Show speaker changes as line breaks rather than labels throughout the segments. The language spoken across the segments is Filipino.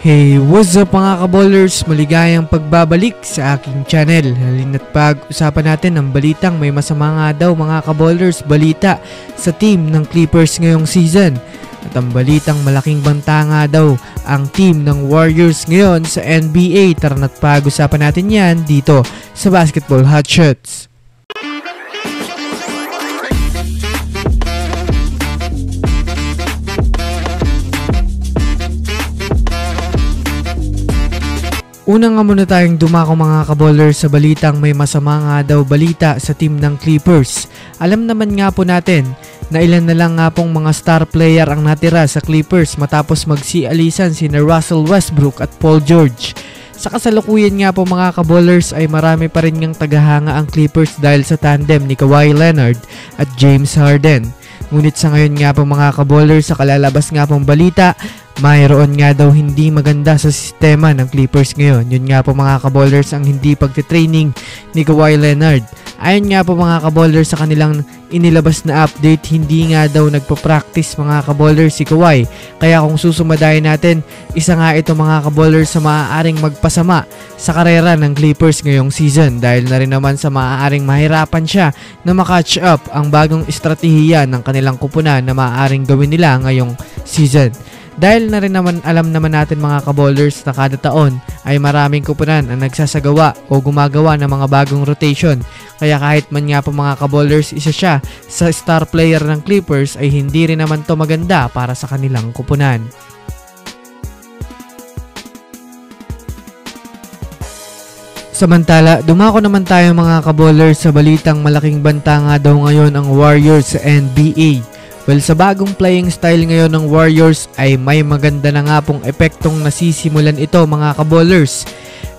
Hey, what's up mga kaballers? Maligayang pagbabalik sa aking channel. Halina't pag-usapan natin ang balitang may masama nga daw mga kaballers balita sa team ng Clippers ngayong season. At ang balitang malaking banta nga daw ang team ng Warriors ngayon sa NBA. Tara na't pag-usapan natin yan dito sa Basketball Hotshots. Una nga muna tayong dumako mga kaballers sa balitang may masama nga daw balita sa team ng Clippers. Alam naman nga po natin na ilan na lang nga pong mga star player ang natira sa Clippers matapos magsialisan sina Russell Westbrook at Paul George. Sa kasalukuyan nga po mga kaballers ay marami pa rin ngang tagahanga ang Clippers dahil sa tandem ni Kawhi Leonard at James Harden. Ngunit sa ngayon nga po mga kaballers sa kalalabas nga pong balita, mayroon nga daw hindi maganda sa sistema ng Clippers ngayon. Yun nga po mga kaballers ang hindi pagtitraining ni Kawhi Leonard. Ayon nga po mga kaballers sa kanilang inilabas na update, hindi nga daw nagpa-practice mga kaballers si Kawhi. Kaya kung susumadayin natin, isa nga ito mga kaballers sa maaaring magpasama sa karera ng Clippers ngayong season. Dahil na rin naman sa maaaring mahirapan siya na makatch up ang bagong estratehiya ng kanilang kupunan na maaaring gawin nila ngayong season. Dahil na rin naman alam naman natin mga kaballers na kada taon ay maraming kupunan ang nagsasagawa o gumagawa ng mga bagong rotation. Kaya kahit man nga po mga kaballers isa siya sa star player ng Clippers ay hindi rin naman to maganda para sa kanilang kupunan. Samantala, dumako naman tayo mga kaballers sa balitang malaking banta nga daw ngayon ang Warriors sa NBA. Well, sa bagong playing style ngayon ng Warriors ay may maganda na nga pong epektong nasisimulan ito mga kaballers.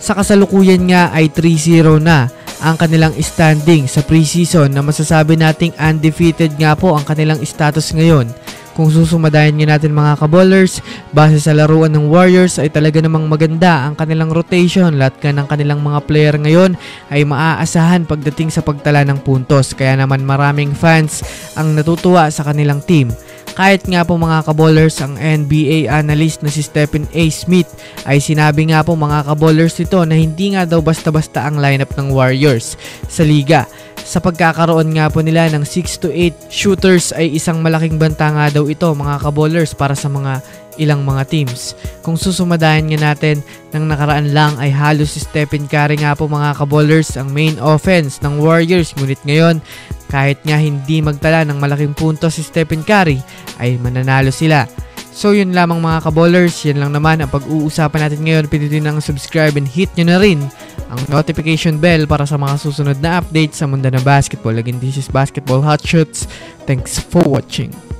Sa kasalukuyan nga ay 3-0 na ang kanilang standing sa preseason na masasabi nating undefeated nga po ang kanilang status ngayon. Kung susumadayan nga natin mga kaballers, base sa laruan ng Warriors ay talaga namang maganda ang kanilang rotation. Lahat ka ng kanilang mga player ngayon ay maaasahan pagdating sa pagtala ng puntos. Kaya naman maraming fans ang natutuwa sa kanilang team. Kahit nga po mga kaballers, ang NBA analyst na si Stephen A. Smith ay sinabi nga po mga kaballers ito na hindi nga daw basta-basta ang lineup ng Warriors sa liga. Sa pagkakaroon nga po nila ng 6 to 8 shooters ay isang malaking banta nga daw ito mga kaballers para sa mga ilang mga teams. Kung susumadayan nga natin ng nakaraan lang ay halos si Stephen Curry nga po mga kaballers ang main offense ng Warriors. Ngunit ngayon kahit nga hindi magtala ng malaking puntos si Stephen Curry ay mananalo sila. So yun lamang mga kaballers, yan lang naman ang pag-uusapan natin ngayon. Pindutin ang subscribe and hit nyo na rin ang notification bell para sa mga susunod na updates sa mundo ng basketball. Again, this is Basketball Hotshots. Thanks for watching.